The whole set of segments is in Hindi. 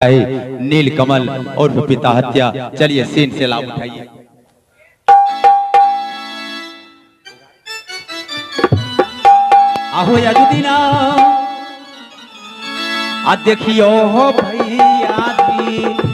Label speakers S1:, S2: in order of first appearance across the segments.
S1: नील कमल और पिता हत्या। चलिए सीन से लाभ उठाइए। आहो यजुदीना आ देखियो हो भैया दी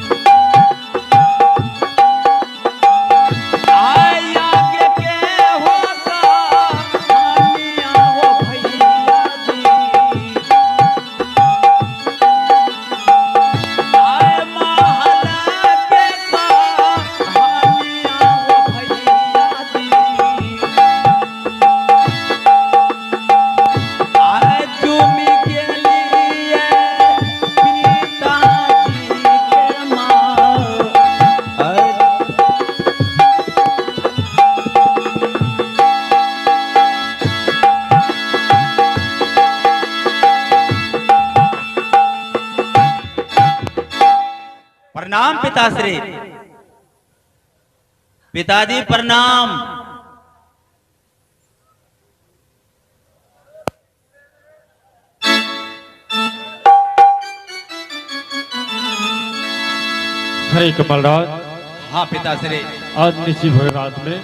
S1: प्रणाम पिताश्री। पिताजी प्रणाम।
S2: हरे कमलराज।
S1: हाँ पिताश्री।
S2: आज निशी भर रात में।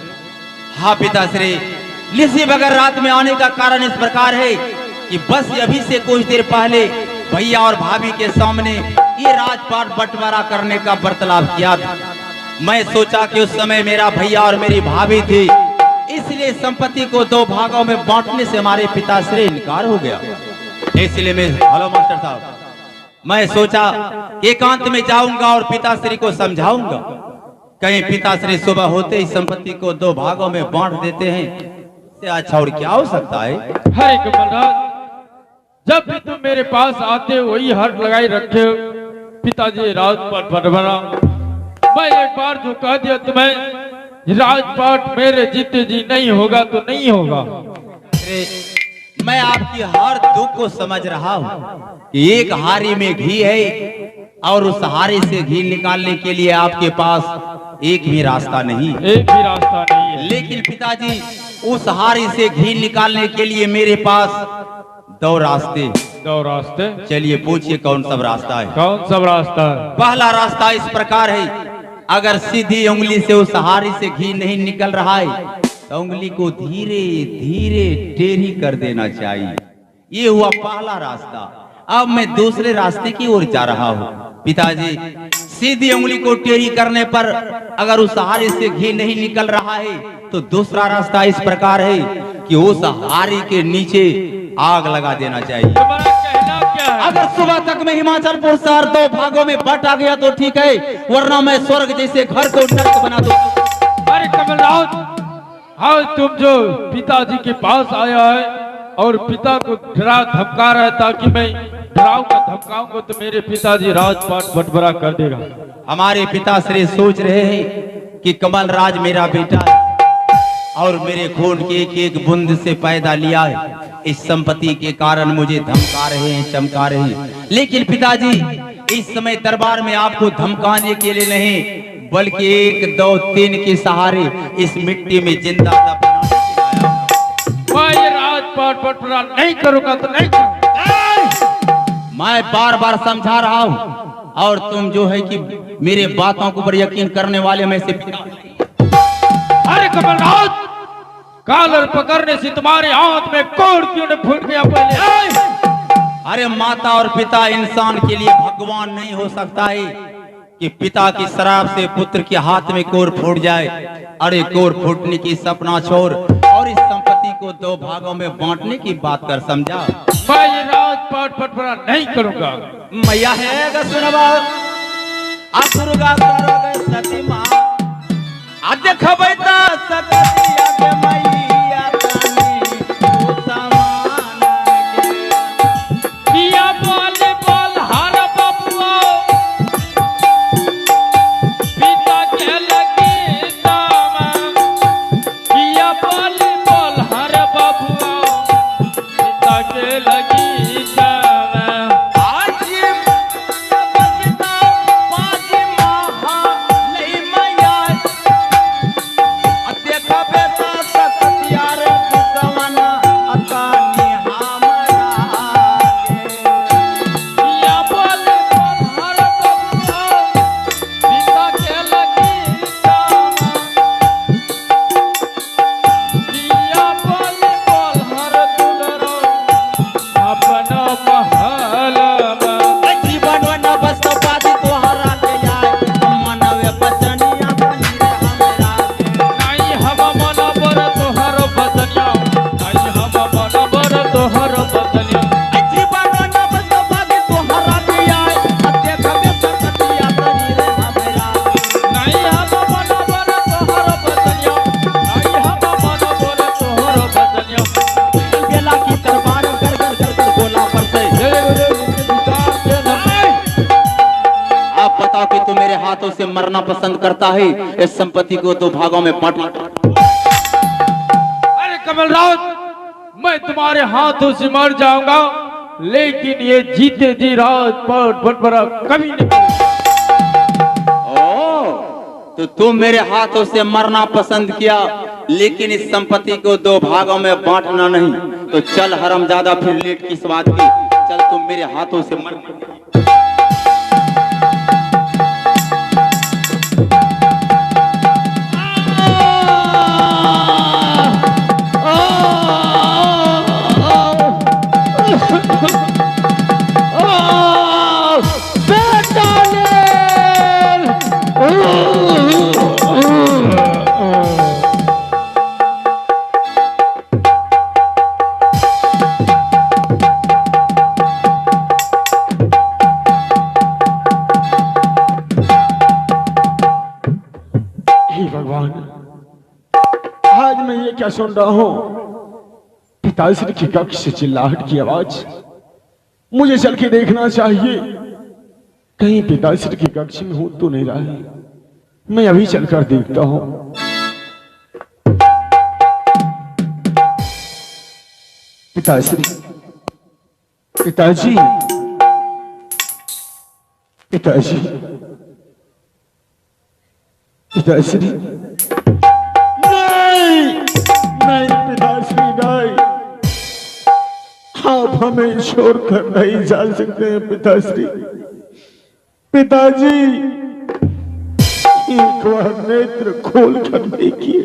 S1: हाँ पिताश्री, निशी बगर रात में आने का कारण इस प्रकार है कि बस अभी से कुछ देर पहले भैया और भाभी के सामने ये राजपाट बंटवारा करने का वार्तालाप किया था। मैं सोचा कि उस समय मेरा भैया और मेरी भाभी थी, इसलिए संपत्ति को दो भागों में बांटने से हमारे पिताश्री इनकार हो गया। इसलिए मैं हेलो मास्टर साहब, मैं सोचा एकांत में जाऊंगा और पिताश्री को समझाऊंगा। कहीं पिताश्री सुबह होते ही संपत्ति को दो भागों में बांट देते हैं, इससे अच्छा और क्या हो सकता है।
S2: हरे कमलराज, जब भी तुम मेरे पास आते हो वही हट लगाई रखे हो पिताजी राजपाट बंटवारा। मैं एक बार जो कह दिया तुम्हें, राजपाट मेरे जीते जी नहीं होगा तो नहीं होगा।
S1: मैं आपकी हर दुख को समझ रहा हूँ कि एक हारी में घी है और उस हारी से घी निकालने के लिए आपके पास एक भी रास्ता नहीं।
S2: एक भी रास्ता नहीं है।
S1: लेकिन पिताजी, उस हारी से घी निकालने के लिए मेरे पास दो रास्ते।
S2: दो रास्ते?
S1: चलिए पूछिए कौन सा रास्ता है।
S2: कौन सा रास्ता है?
S1: पहला रास्ता इस प्रकार है, अगर सीधी उंगली से उस हारी से घी नहीं निकल रहा है तो उंगली को धीरे धीरे टेढ़ी कर देना चाहिए। ये हुआ पहला रास्ता। अब मैं दूसरे रास्ते की ओर जा रहा हूँ। पिताजी, सीधी उंगली को टेढ़ी करने पर अगर उस हारी से घी नहीं निकल रहा है तो दूसरा रास्ता इस प्रकार है कि उस हारी के नीचे आग लगा देना चाहिए।
S2: तुम्हारा कहना क्या है?
S1: अगर सुबह तक में हिमाचलपुर शहर दो भागों में बट आ गया तो ठीक है, वरना मैं स्वर्ग जैसे घर को नर्क बना दूं।
S2: अरे कमलराज, आज तुम जो पिताजी के पास आया है और पिता को डरा धमका रहा है ताकि मैं डराऊंगा धमकाऊंगा तो मेरे पिताजी राजपाट बंटवारा कर देगा।
S1: हमारे पिताश्री सोच रहे हैं कि कमल राज मेरा बेटा है और मेरे खून के एक एक बूंद से पैदा लिया है। इस संपत्ति के कारण मुझे धमका रहे हैं, चमका रहे हैं। लेकिन पिताजी, इस समय दरबार में आपको धमकाने के लिए नहीं बल्कि एक दो तीन के सहारे इस मिट्टी में जिंदा दफनाने के लिए आया हूं।
S2: मैं ये राजपाट बंटवारा नहीं करूंगा तो नहीं करूंगा।
S1: मैं बार बार समझा रहा हूँ और तुम जो है कि मेरे बातों को पर यकीन करने वाले में से पिता।
S2: अरे कमलराज, कॉलर पकड़ने से तुम्हारे हाथ में कोड़ क्यों न फूट गया पहले?
S1: अरे माता और पिता इंसान के लिए भगवान नहीं हो सकता है कि पिता की शराब से पुत्र के हाथ में कोर फूट जाए। अरे कोर फूटने की सपना छोड़ और इस संपत्ति को दो भागों में बांटने की बात कर समझा।
S2: मैं ये राजपाट बंटवारा नहीं करूंगा।
S1: मैया है सुनवा असुरगा करोगे सती माँ आज खबैता सकतिया के मैया तानी तू समान के
S2: पिया बोले बोल हर बबुआ पिता के लगी दाम। पिया बोले बोल हर बबुआ पिता के लगी दाम।
S1: आज बचता पाँच महा नहीं मैया बताओ कि तू मेरे हाथों से मरना पसंद करता है, इस संपत्ति को 2 भागों में बांट।
S2: अरे कमलराज, मैं तुम्हारे हाथों से मर जाऊंगा, लेकिन ये जीते जी राजपाट बटवारा कभी नहीं।
S1: तो तुम मेरे हाथों से मरना पसंद किया, लेकिन इस संपत्ति को 2 भागों में बांटना नहीं। तो चल हरामजादा, फिर लेट किस बात की, चल तुम मेरे हाथों से मर।
S3: भगवान, आज मैं ये क्या सुन रहा हूँ? पिताश्री की कक्ष से चिल्लाहट की आवाज। मुझे चल के देखना चाहिए, कहीं पिताश्री की कक्ष में हो तो नहीं रहा है। मैं अभी चलकर देखता हूँ। पिताश्री, पिताजी, पिताजी, पिताश्री, नहीं, नहीं पिताश्री, नहीं, आप हमें छोड़कर नहीं जा सकते हैं पिताश्री। पिताजी, एक बार नेत्र खोल कर देखिए,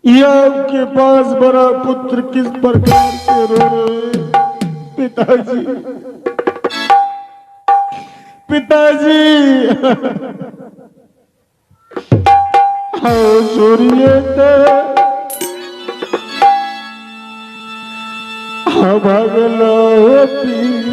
S3: ये आपके पास बड़ा पुत्र किस प्रकार से रो रहे हैं। पिताजी, पिताजी, हाँ सूर्य हाँ भगला पिताजी,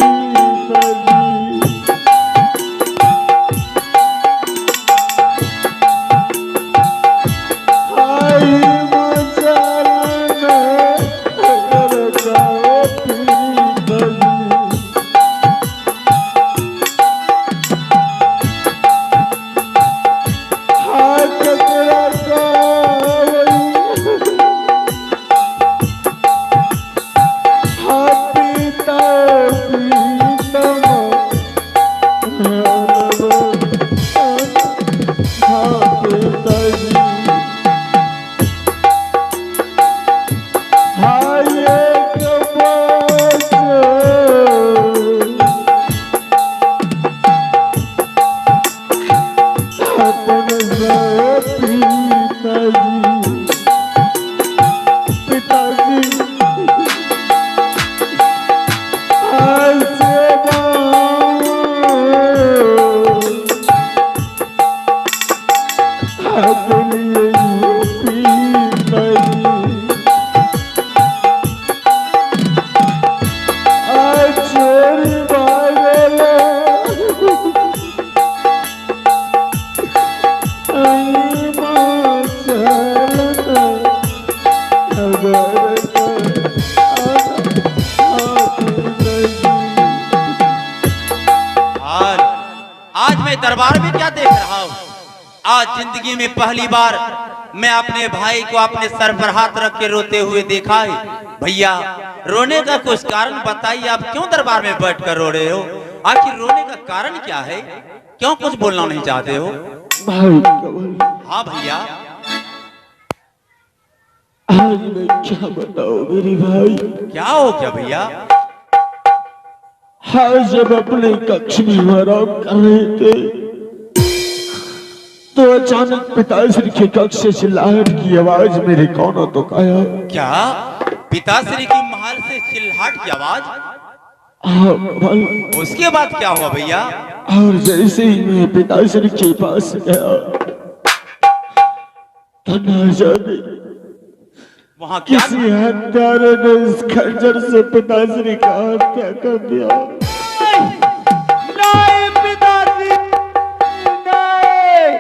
S1: दरबार में क्या देख रहा हूँ? आज जिंदगी में पहली बार मैं अपने भाई को अपने सर पर हाथ रख के रोते हुए देखा है। भैया, रोने का कुछ कारण बताइए, आप क्यों दरबार में बैठकर रो रहे हो? आखिर रोने का कारण क्या है? क्यों कुछ बोलना नहीं चाहते हो?
S3: भाई,
S1: हाँ भैया,
S3: आज मैं क्या बताऊं मेरे भाई?
S1: क्या हो क्या भैया?
S3: हाँ, जब अपने कक्ष में आराम कर रहे थे तो अचानक पिताश्री के कक्ष से चिल्लाहट की आवाज मेरे कानों तक आया।
S1: क्या पिताश्री की महल से चिल्लाहट की आवाज?
S3: हाँ,
S1: उसके बाद क्या हुआ भैया?
S3: और जैसे ही मैं पिताश्री के पास गया तो ना जाने
S1: वहां क्या
S3: किसी हत्यारे ने इस खंजर से पिताश्री का हत्या कर दिया।
S4: नहीं पिताजी, नहीं।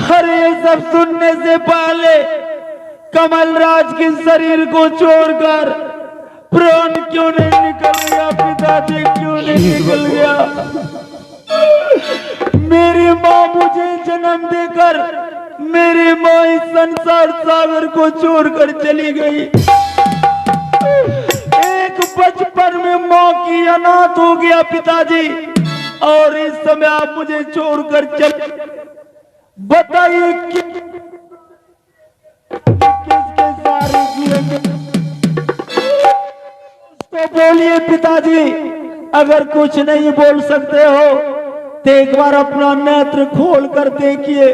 S4: अरे ये सब सुनने से पहले कमलराज के शरीर को छोड़कर प्राण क्यों नहीं निकल गया? पिताजी क्यों नहीं निकल गया? जन्म देकर मेरी माँ इस संसार सागर को छोड़कर चली गई। एक बचपन में माँ की अनाथ हो गया पिताजी, और इस समय आप मुझे छोड़कर चल, बताइए किसके सारे जिएंगे? तो बोलिए पिताजी, अगर कुछ नहीं बोल सकते हो तो एक बार अपना नेत्र खोल कर देखिए।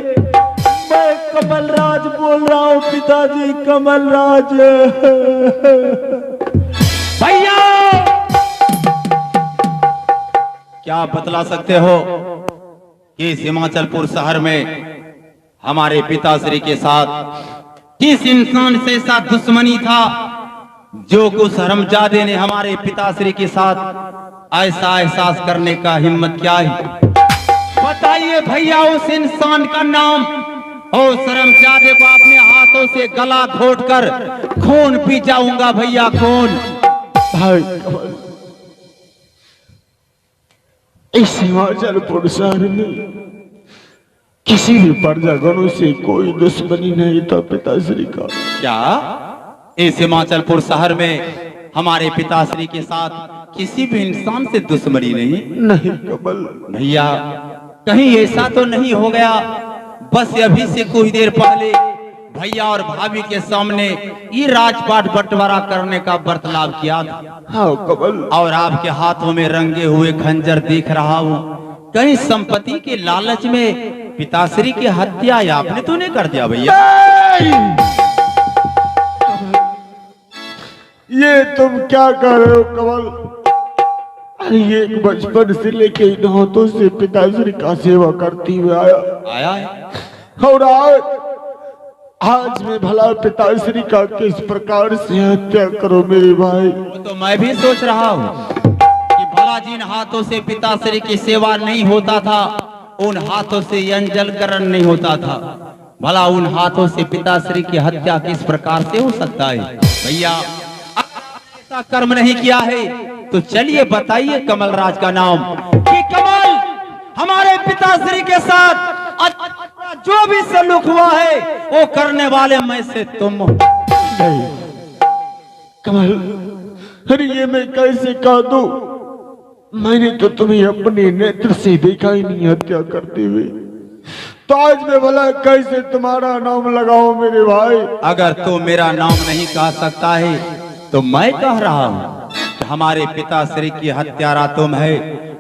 S4: मैं कमलराज बोल रहा हूँ पिताजी, कमलराज।
S1: भैया क्या बतला सकते हो कि इस हिमाचलपुर शहर में हमारे पिताश्री के साथ किस इंसान से साथ दुश्मनी था, जो कुछ हरमजादे ने हमारे पिताश्री के साथ ऐसा एहसास करने का हिम्मत क्या है? बताइए भैया उस इंसान का नाम। और शर्मजादे को अपने हाथों से गला घोटकर खून पी जाऊंगा भैया, खून।
S3: भाई कमल, इस हिमाचलपुर शहर में किसी भी प्रजागणों से कोई दुश्मनी नहीं था पिताश्री का।
S1: क्या इस हिमाचलपुर शहर में हमारे पिताश्री के साथ किसी भी इंसान से दुश्मनी नहीं?
S3: नहीं कमल।
S1: भैया कहीं ऐसा तो नहीं हो गया बस अभी से कुछ देर पहले भैया और भाभी के सामने ये राजपाट बंटवारा करने का बर्ताव किया था?
S3: हाँ कमल।
S1: और आपके हाथों में रंगे हुए खंजर देख रहा हूँ। कहीं संपत्ति के लालच में पिताश्री की हत्या आपने तो नहीं कर दिया भैया?
S3: ये तुम क्या कर रहे हो कमल? अरे ये बचपन से लेके इन हाथों से पिताश्री का सेवा करती हुए आया
S1: है।
S3: और आज मैं भला पिताश्री का किस प्रकार से हत्या करो मेरे भाई?
S1: वो तो मैं भी सोच रहा हूँ कि भला जिन हाथों से पिताश्री की सेवा नहीं होता था, उन हाथों से अंजल करण नहीं होता था, भला उन हाथों से पिताश्री की हत्या किस प्रकार से हो सकता है? भैया ऐसा कर्म नहीं किया है तो चलिए बताइए कमलराज का नाम, कि कमल हमारे पिताश्री के साथ जो भी सलूक हुआ है वो करने वाले मैं से तुम हो।
S3: नहीं कमल, अरे ये मैं कैसे कह दूं? मैंने तो तुम्हें अपने नेत्र से देखा ही नहीं हत्या करते हुए, तो आज मैं भला कैसे तुम्हारा नाम लगाऊं मेरे भाई?
S1: अगर तू मेरा नाम नहीं कह सकता है तो मैं कह रहा हूँ कि हमारे पिताश्री की हत्यारा तुम है,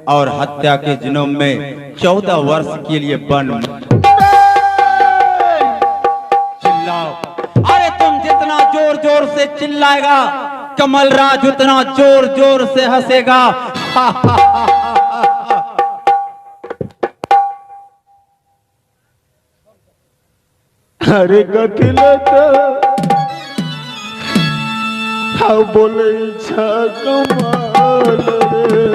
S1: और हत्या के जुर्म में 14 वर्ष के लिए बंद। चिल्लाओ, अरे तुम जितना जोर जोर से चिल्लाएगा कमलराज उतना जोर जोर से हंसेगा।
S3: अरे गतिलत बोले इच्छा कमाल रे,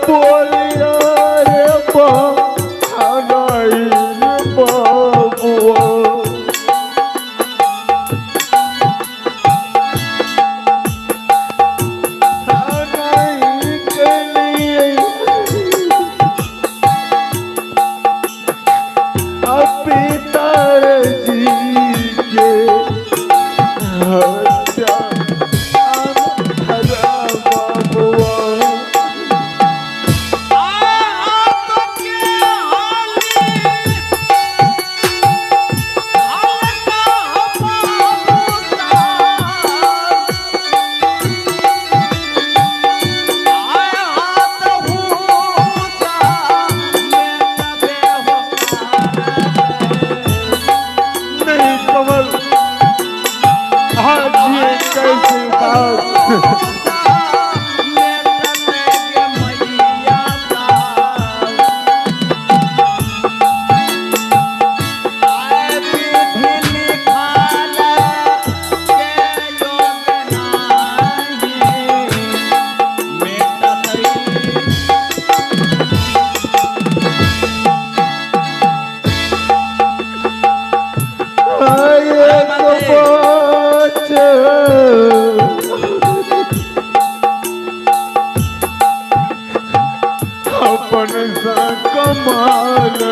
S3: बोलिया रे बाई रे बाबुआ,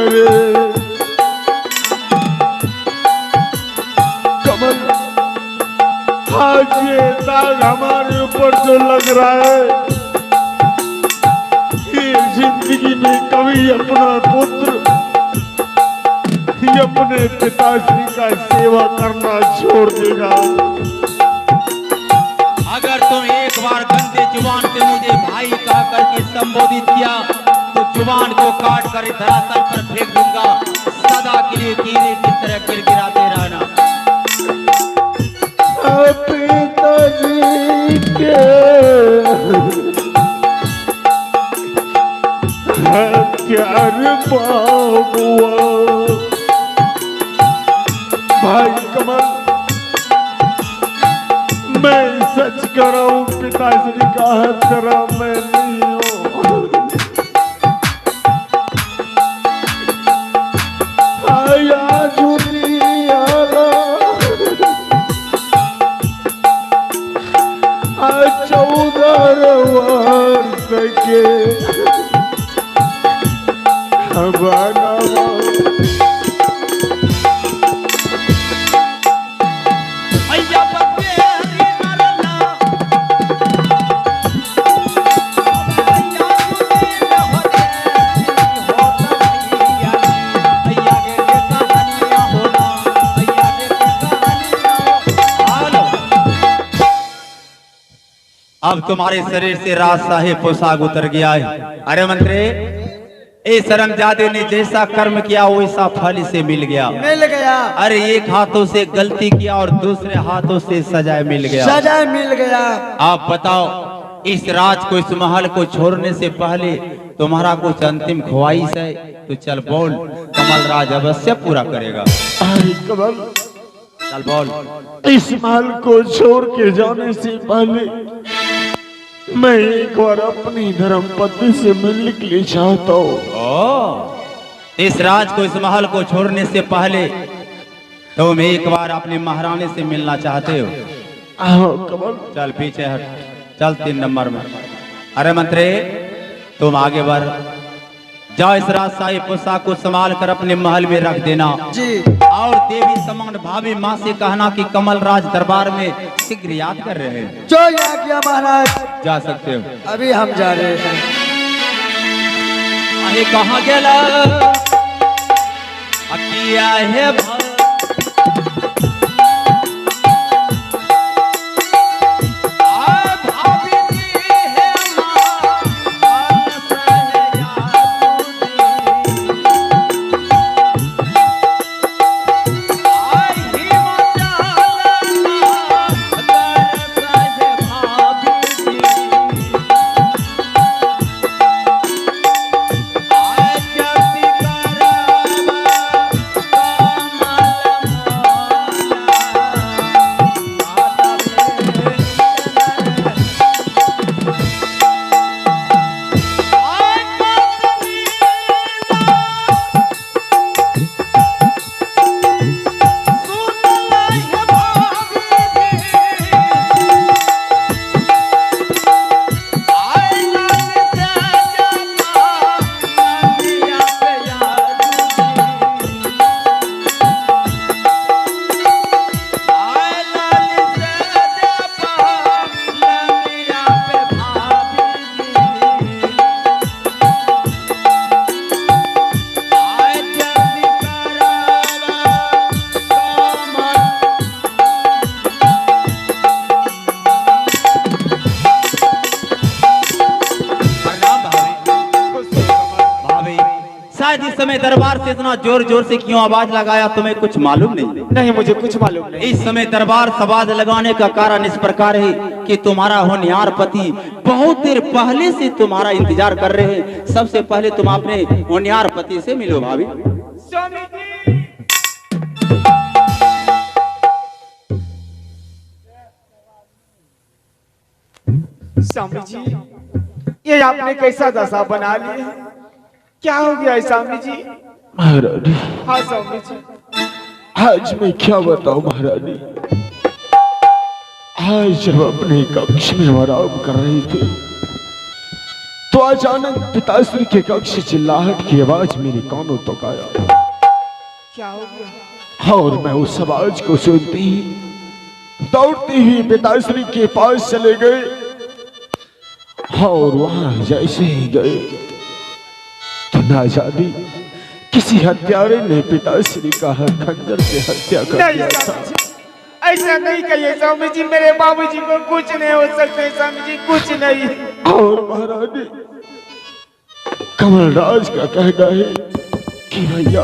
S3: रे कमल, आज ये दाग हमारे ऊपर जो लग रहा है, ये जिंदगी में कभी अपना पुत्र ये अपने पिताश्री का सेवा करना छोड़ देगा।
S1: अगर तुम एक बार गंदे जुबान से मुझे भाई कह करके संबोधित किया तो जुबान को काट कर धरातल पर फेंक दूंगा, सदा के लिए कीड़े की तरह गिरगिराते रहना।
S3: पिताजी के हत्यार बाबुआ, भाई कमल, मैं सच कर रहा हूँ, पिताश्री का हत्यारा मैं नहीं हूँ। आया दुनिया आज 14 वर्ष के हवाना
S1: अब तुम्हारे शरीर से राज साहिब पोशाक उतर गया है। अरे मंत्री, ए शर्मजादे ने जैसा कर्म किया वैसा फल इसे मिल गया।
S4: मिल गया।
S1: अरे एक हाथों से गलती किया और दूसरे हाथों से सजा मिल गया।
S4: सजा मिल गया।
S1: आप बताओ, इस राज को, इस महल को छोड़ने से पहले तुम्हारा कुछ अंतिम ख्वाहिश है तो चल बोल, कमल राज अवश्य पूरा करेगा।
S3: कमल,
S1: चल बोल।
S3: इस महल को छोड़ के जाने से पहले मैं एक बार अपनी धर्मपत्नी से मिलने के लिए चाहता हूँ।
S1: इस राज को, इस महल को छोड़ने से पहले तुम एक बार अपनी महारानी से मिलना चाहते हो?
S3: कमल,
S1: चल पीछे हट, चल 3 नंबर में। अरे मंत्री, तुम आगे बढ़ जाओ, इस राज साहिब पोशाक को संभाल कर अपने महल में रख देना
S4: जी।
S1: और देवी समान भाभी माँ से कहना कि कमल राज दरबार में शीघ्र याद कर रहे हैं।
S4: जो याद किया महाराज।
S1: जा सकते हो।
S4: अभी हम जा रहे हैं।
S1: अरे कहाँ गेला अकिया है इस समय दरबार से इतना जोर जोर से क्यों आवाज लगाया, तुम्हें कुछ मालूम नहीं?
S4: नहीं, मुझे कुछ मालूम नहीं।
S1: इस समय दरबार से आवाज लगाने का कारण इस प्रकार है कि तुम्हारा होनहार पति बहुत देर पहले से तुम्हारा इंतजार कर रहे हैं। सबसे पहले तुम अपने होनहार पति से मिलो भाभी।
S5: स्वामी जी, ये आपने कैसा दशा बना ली है? क्या हो गया है स्वामी जी?
S3: महारानी,
S5: हाँ स्वामी जी।
S3: आज मैं क्या बताऊं महारानी, आज जब अपने कक्ष में आराम कर रहे थे तो तो अचानक पिताश्री के कक्ष से चिल्लाहट की आवाज मेरे कानों तक आया।
S5: क्या हो गया?
S3: और मैं उस आवाज को सुनते ही दौड़ती हुई पिताश्री के पास चले गए, और वहां जैसे ही गए तो ना जाने किसी हत्यारे ने पिताश्री का खंजर से हत्या कर
S5: नहीं
S3: दिया था।
S5: स्वामी जी, ऐसा नहीं कहिए स्वामी जी, मेरे बाबूजी को कुछ नहीं हो सकते स्वामी जी, कुछ नहीं।
S3: और महारानी कमलराज का कहना है कि भैया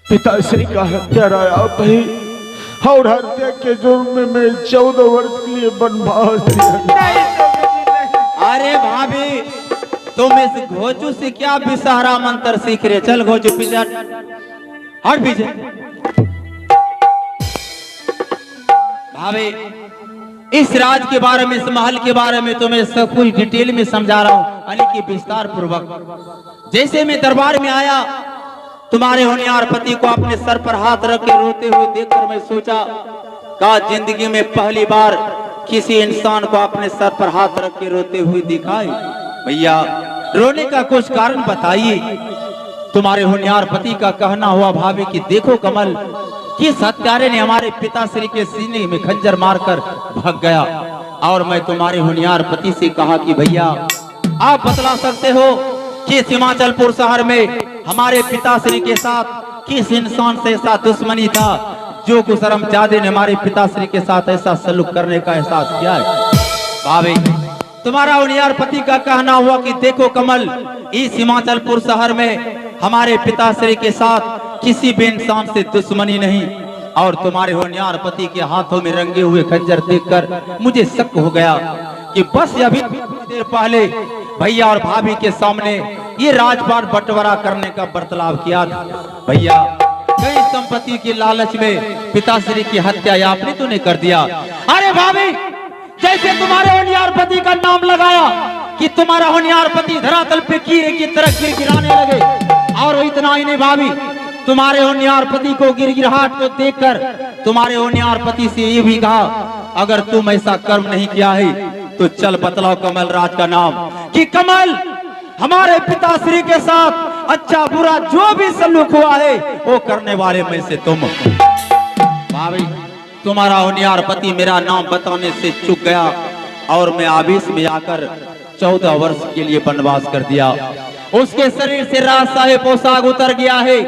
S3: पिताश्री का हत्यारा आप है, और हत्या के जुर्म में 14 वर्ष के लिए वनवास दिया।
S5: नहीं स्वामी जी, नहीं।
S1: अरे भाभी, तुम इस घोचू से क्या विषहरा मंत्र सीख रहे? चल घोचू पीछे हट पीछे। भाभी, इस राज के बारे में, इस महल के बारे में तुम्हें सब कुछ डिटेल में समझा रहा हूँ, यानी कि विस्तार पूर्वक। जैसे मैं दरबार में आया, तुम्हारे होनहार पति को अपने सर पर हाथ रख के रोते हुए देखकर मैं सोचा का जिंदगी में पहली बार किसी इंसान को अपने सर पर हाथ रख के रोते हुए दिखाई। भैया, रोने का कुछ कारण बताइए। तुम्हारे होनहार पति का कहना हुआ भाभी कि देखो कमल, किस हत्यारे ने हमारे पिताश्री के सीने में खंजर मारकर भाग गया। और मैं तुम्हारे होनहार पति से कहा कि भैया, आप बतला सकते हो कि हिमाचलपुर शहर में हमारे पिताश्री के साथ किस इंसान से ऐसा दुश्मनी था जो कुशरमजादे ने हमारे पिताश्री के साथ ऐसा सलूक करने का एहसास किया है। भाभी, तुम्हारा होनहार पति का कहना हुआ कि देखो कमल, इस हिमाचलपुर शहर में हमारे पिताश्री के साथ किसी भी इंसान से दुश्मनी नहीं। और तुम्हारे होनहार पति के हाथों में रंगे हुए खंजर देखकर मुझे शक हो गया कि बस अभी देर पहले भैया और भाभी के सामने ये राजपाट बंटवारा करने का बर्ताव किया था। भैया, कई संपत्ति की लालच में पिताश्री की हत्या आपने तो नहीं कर दिया। अरे भाभी, जैसे तुम्हारे होनहार पति का नाम लगाया कि तुम्हारा होनहार पति धरातल पे कीड़े की तरह गिरगिराने लगे। और इतना ही नहीं भाभी, तुम्हारे होनहार पति को गिरगिराहट को देखकर तुम्हारे होनहार पति से ये भी कहा, अगर तुम ऐसा कर्म नहीं किया है तो चल बतलाओ कमल राज का नाम, कि कमल, हमारे पिताश्री के साथ अच्छा बुरा जो भी सलूक हुआ है वो करने वाले में से तुम। भाभी, तुम्हारा होनहार पति मेरा नाम बताने से चूक गया और मैं आवेश में आकर 14 वर्ष के लिए वनवास कर दिया। उसके शरीर से राजशाही पोशाक उतर गया है।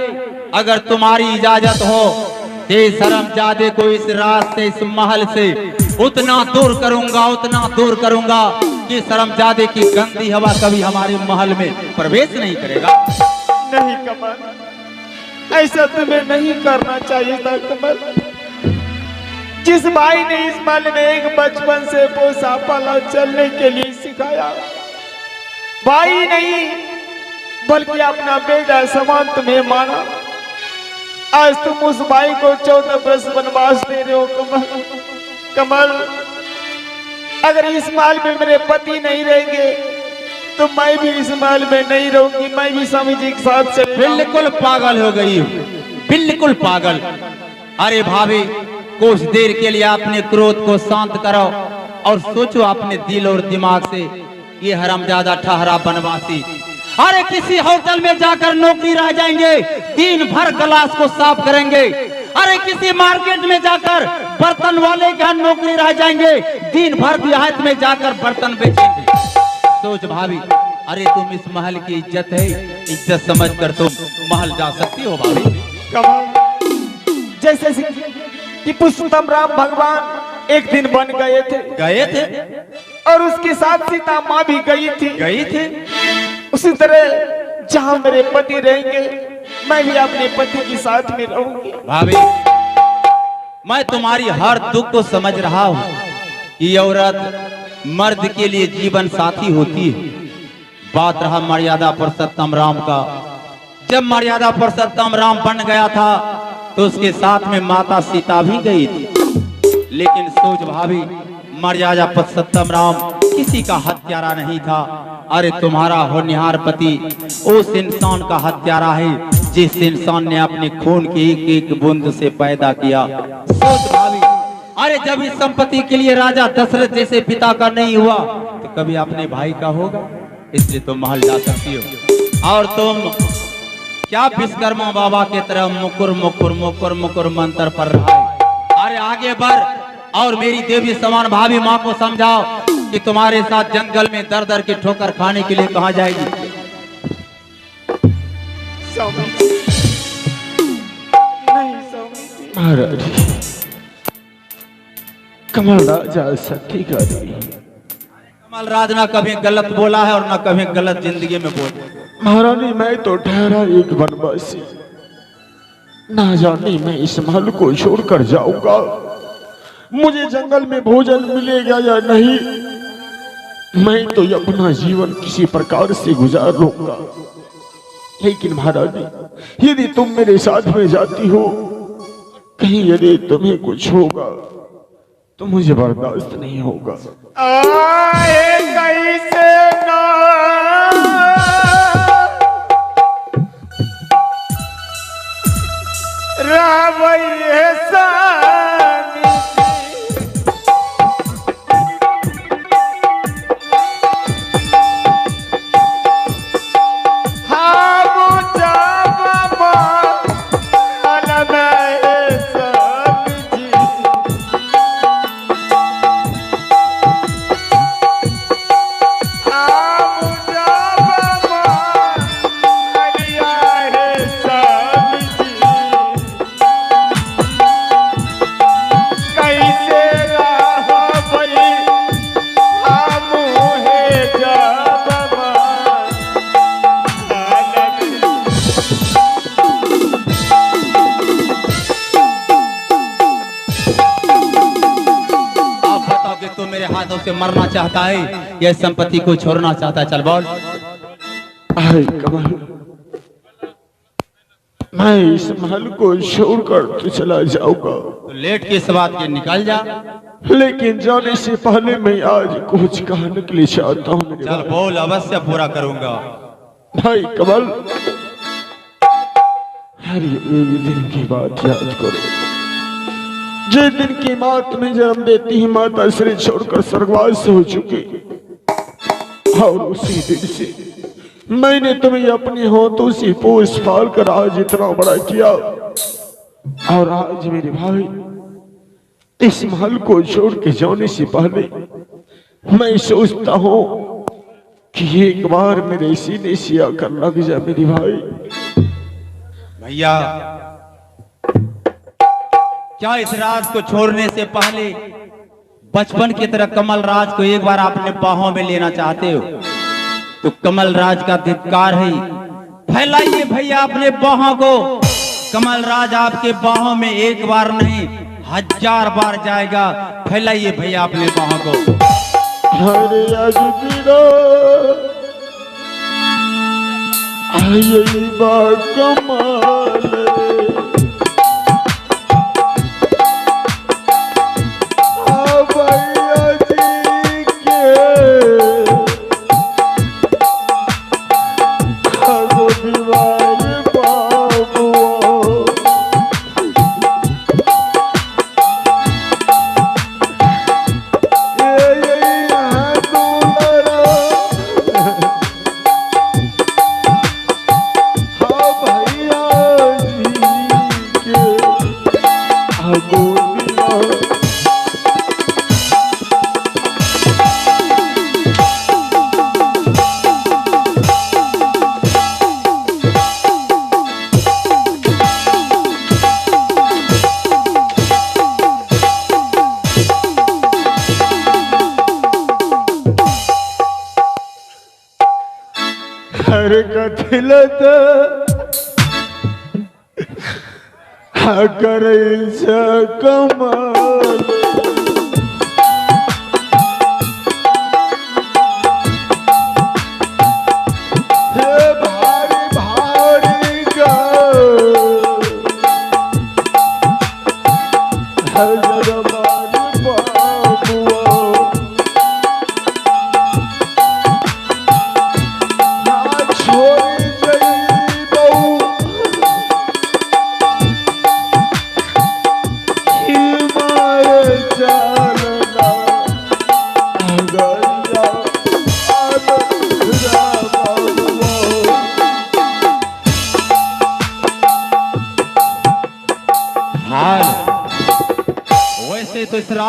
S1: अगर तुम्हारी इजाजत हो तो शर्मजादे को इस राज से, इस महल से उतना दूर करूंगा कि शर्मजादे की गंदी हवा कभी हमारे महल में प्रवेश नहीं करेगा।
S5: नहीं कमल, ऐसा तुम्हें नहीं करना चाहिए था कमल। जिस भाई ने इस महल में एक बचपन से पोसा पाला चलने के लिए सिखाया, भाई नहीं बल्कि अपना बेटा समान तुम्हें माना, आज तुम उस भाई को 14 वर्ष वनवास दे रहे हो कमल। कमल, अगर इस महल में मेरे पति नहीं रहेंगे तो मैं भी इस महल में नहीं रहूंगी, मैं भी स्वामी जी के साथ चले जाऊंगी।
S1: बिल्कुल पागल हो गई, बिल्कुल पागल। अरे भाभी, कुछ देर के लिए अपने क्रोध को शांत करो और सोचो अपने दिल और दिमाग से, ये हरामजादा ठहरा बनवासी अरे किसी होटल में जाकर नौकरी रह जाएंगे, दिन भर गिलास को साफ करेंगे। अरे किसी मार्केट में जाकर बर्तन वाले के यहाँ नौकरी रह जाएंगे, दिन भर देहात में जाकर बर्तन बेचेंगे। सोच भाभी, अरे तुम इस महल की इज्जत है, इज्जत समझकर तुम महल जा सकती हो भाभी।
S5: कमल, जैसे कि पुरुषोत्तम राम भगवान एक दिन बन गए थे और उसके साथ सीता माँ भी गई थी, उसी तरह जहाँ मेरे पति रहेंगे मैं भी अपने पति के साथ में रहूंगी।
S1: भाभी, मैं तुम्हारी हर दुख को समझ रहा हूँ कि औरत मर्द के लिए जीवन साथी होती है। बात रहा मर्यादा पुरुषोत्तम राम का, जब मर्यादा पुरुषोत्तम राम बन गया था तो उसके साथ में माता सीता भी गई थी। लेकिन सोच भाभी, मर्यादा पुरुषोत्तम राम किसी का हत्यारा नहीं था। अरे तुम्हारा होनहार पति उस इंसान का हत्यारा है जिस इंसान ने अपने खून की एक एक बूंद से पैदा किया। सोच भाभी, अरे जब इस संपत्ति के लिए राजा दशरथ जैसे पिता का नहीं हुआ तो कभी अपने भाई का होगा? इसलिए तुम महल जा सकती हो। और तुम क्या विश्वकर्मा बाबा की तरह मुकुर मुकुर मुकुर मुकुर मंत्र पढ़ रहा है। अरे आगे बढ़ और मेरी देवी समान भाभी माँ को समझाओ कि तुम्हारे साथ जंगल में दर दर की ठोकर खाने के लिए कहाँ जाएगी।
S5: स्वामी जी, नहीं स्वामी जी।
S3: महाराज, कमल राजा सत्य कर रही।
S1: कमल राज ना कभी गलत बोला है और ना कभी गलत जिंदगी में बोला।
S3: महारानी, मैं तो ठहरा एक वनवासी, ना जाने मैं इस महल को छोड़कर जाऊंगा, मुझे जंगल में भोजन मिलेगा या नहीं, मैं तो अपना जीवन किसी प्रकार से गुजार लूंगा। लेकिन महारानी, यदि तुम मेरे साथ में जाती हो, कहीं यदि तुम्हें कुछ होगा तो मुझे बर्दाश्त नहीं होगा।
S5: आए कैसे ना रावैये स्वामी जी। हम जब महल में स्वामी जी,
S1: से मरना चाहता है या संपत्ति को छोड़ना चाहता है? चल बोल।
S3: हाय कमल, मैं इस महल को छोड़कर तो चला जाऊंगा,
S1: तो लेट के इस बात के निकल जा।
S3: लेकिन जाने से पहले मैं आज कुछ कहने के लिए चाहता हूँ।
S1: चल बोल, अवश्य पूरा करूंगा।
S3: भाई कमल, हर एक दिन की बात याद करो, जिस दिन की माँ तुम्हें जन्म देती है माता शरीर छोड़कर स्वर्गवास हो चुकी, और उसी दिन से मैंने तुम्हें अपने हाथों से पोस पाल कर आज इतना बड़ा किया। और आज मेरे भाई, इस महल को छोड़ के जाने से पहले मैं सोचता हूँ कि एक बार मेरे सीने से आकर लग जा मेरे भाई।
S1: भैया, क्या इस राज को छोड़ने से पहले बचपन की तरह कमल राज को एक बार अपने बाहों में लेना चाहते हो? तो कमल राज का धिक्कार है। फैलाइए भैया अपने बाहों को। कमल राज आपके बाहों में एक बार नहीं 1000 बार जाएगा। फैलाइए भैया अपने बाहों को।
S3: हरे अजबिरो आई बा कमाल कथिलत करे कमाल हे भारी भारी गा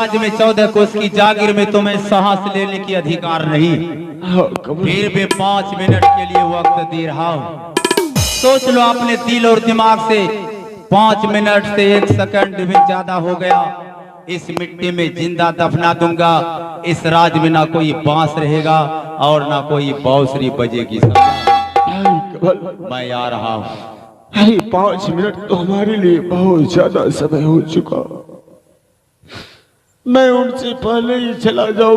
S1: राज में 14 कोस की जागीर में तुम्हें सांस लेने की अधिकार नहीं।
S3: हाँ कमल,
S1: फिर भी 5 मिनट के लिए वक्त दे रहा हूँ। सोच लो अपने दिल और दिमाग से, 5 मिनट से 1 सेकंड भी ज्यादा हो गया, इस मिट्टी में जिंदा दफना दूंगा। इस राज में ना कोई बांस रहेगा और ना कोई बांसुरी बजेगी।
S3: अरे कमल,
S1: मैं आ रहा हूँ।
S3: अरे 5 मिनट तो हमारे लिए बहुत ज्यादा समय हो चुका। मैं उनसे पहले ही चला जाऊं।